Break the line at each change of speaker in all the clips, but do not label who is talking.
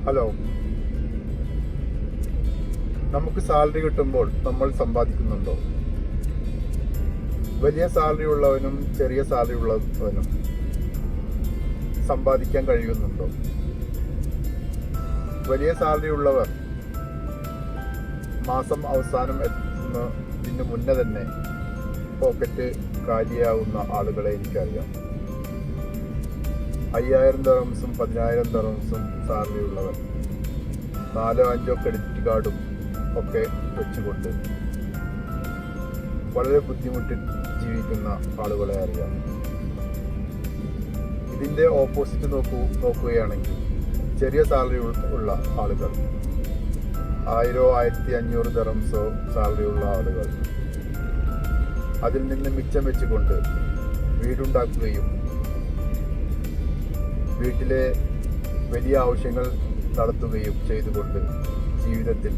Hello, നമുക്ക് salary കിട്ടുമ്പോൾ നമ്മൾ സമ്പാദിക്കുന്നുണ്ടോ? വലിയ സാലറി ഉള്ളവനും ചെറിയ സാലറി ഉള്ളവനും സമ്പാദിക്കാൻ കഴിയുന്നുണ്ടോ? വലിയ സാലറി ഉള്ളവർ മാസം അവസാനം എത്തുന്നതിന് മുന്നേ തന്നെ പോക്കറ്റ് കാലിയാവുന്ന ആളുകളെ എനിക്കറിയാം. 5000 ദിർഹംസും 10000 ദിർഹംസും സാലറി ഉള്ളവർ 4-5 ക്രെഡിറ്റ് കാർഡും ഒക്കെ വെച്ചുകൊണ്ട് വളരെ ബുദ്ധിമുട്ടിൽ ജീവിക്കുന്ന ആളുകളെ അറിയാം. ഇതിൻ്റെ ഓപ്പോസിറ്റ് നോക്കുകയാണെങ്കിൽ ചെറിയ സാലറി ഉള്ള ആളുകൾ 1000-1500 ദിർഹംസോ സാലറി ഉള്ള ആളുകൾ അതിൽ നിന്ന് മിച്ചം വെച്ചുകൊണ്ട് വീടുണ്ടാക്കുകയും വീട്ടിലെ വലിയ ആവശ്യങ്ങൾ നടത്തുകയും ചെയ്തുകൊണ്ട് ജീവിതത്തിൽ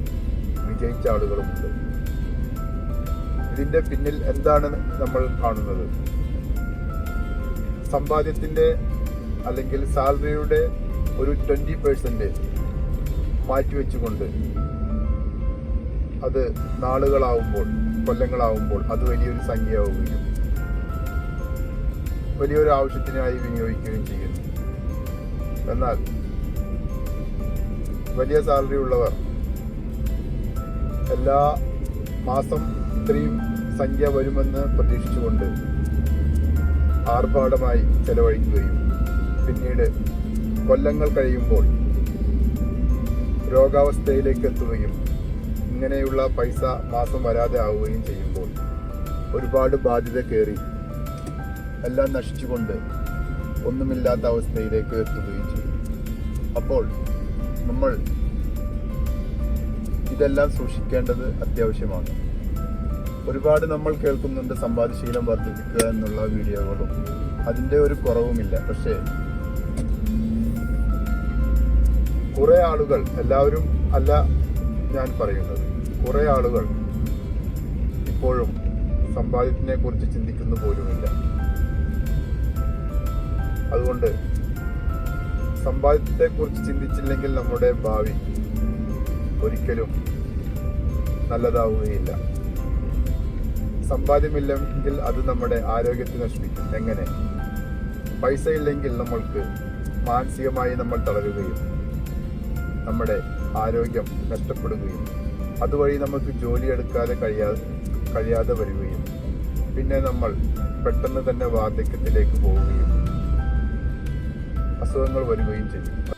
വിജയിച്ച ആളുകളുമുണ്ട്. ഇതിൻ്റെ പിന്നിൽ എന്താണ് നമ്മൾ കാണുന്നത്? സമ്പാദ്യത്തിൻ്റെ അല്ലെങ്കിൽ സാലറിയുടെ ഒരു 20% മാറ്റിവെച്ചുകൊണ്ട് അത് നാളുകളാവുമ്പോൾ, കൊല്ലങ്ങളാവുമ്പോൾ അത് വലിയൊരു സംഖ്യയാവുകയും വലിയൊരു ആവശ്യത്തിനായി വിനിയോഗിക്കുകയും ചെയ്യുന്നു. എന്നാൽ വലിയ സാലറി ഉള്ളവർ എല്ലാ മാസം ഇത്രയും സംഖ്യ വരുമെന്ന് പ്രതീക്ഷിച്ചുകൊണ്ട് ആർഭാടമായി ചെലവഴിക്കുകയും പിന്നീട് കൊല്ലങ്ങൾ കഴിയുമ്പോൾ രോഗാവസ്ഥയിലേക്ക് എത്തുകയും ഇങ്ങനെയുള്ള പൈസ മാസം വരാതെ ആവുകയും ചെയ്യുമ്പോൾ ഒരുപാട് ബാധ്യത കയറി എല്ലാം നശിച്ചുകൊണ്ട് ഒന്നുമില്ലാത്ത അവസ്ഥയിലേക്ക് എത്തുകയും ചെയ്യും. അപ്പോൾ നമ്മൾ ഇതെല്ലാം സൂക്ഷിക്കേണ്ടത് അത്യാവശ്യമാണ്. ഒരുപാട് നമ്മൾ കേൾക്കുന്നുണ്ട് സമ്പാദ്യശീലം വർദ്ധിപ്പിക്കുക എന്നുള്ള വീഡിയോകളും, അതിൻ്റെ ഒരു കുറവുമില്ല. പക്ഷേ കുറേ ആളുകൾ, എല്ലാവരും അല്ല ഞാൻ പറയുന്നത്, കുറേ ആളുകൾ ഇപ്പോഴും സമ്പാദ്യത്തിനെ കുറിച്ച് ചിന്തിക്കുന്നു പോലുമില്ല. അതുകൊണ്ട് സമ്പാദ്യത്തെക്കുറിച്ച് ചിന്തിച്ചില്ലെങ്കിൽ നമ്മുടെ ഭാവി ഒരിക്കലും നല്ലതാവുകയില്ല. സമ്പാദ്യമില്ലെങ്കിൽ അത് നമ്മുടെ ആരോഗ്യത്തെ നശിപ്പിക്കും. എങ്ങനെ? പൈസ ഇല്ലെങ്കിൽ നമ്മൾക്ക് മാനസികമായി നമ്മൾ തളരുകയും നമ്മുടെ ആരോഗ്യം നഷ്ടപ്പെടുകയും അതുവഴി നമുക്ക് ജോലിയെടുക്കാതെ കഴിയാതെ വരികയും പിന്നെ നമ്മൾ പെട്ടെന്ന് തന്നെ വാർദ്ധക്യത്തിലേക്ക് പോവുകയും അസുഖങ്ങൾ വരികയും ചെയ്യും.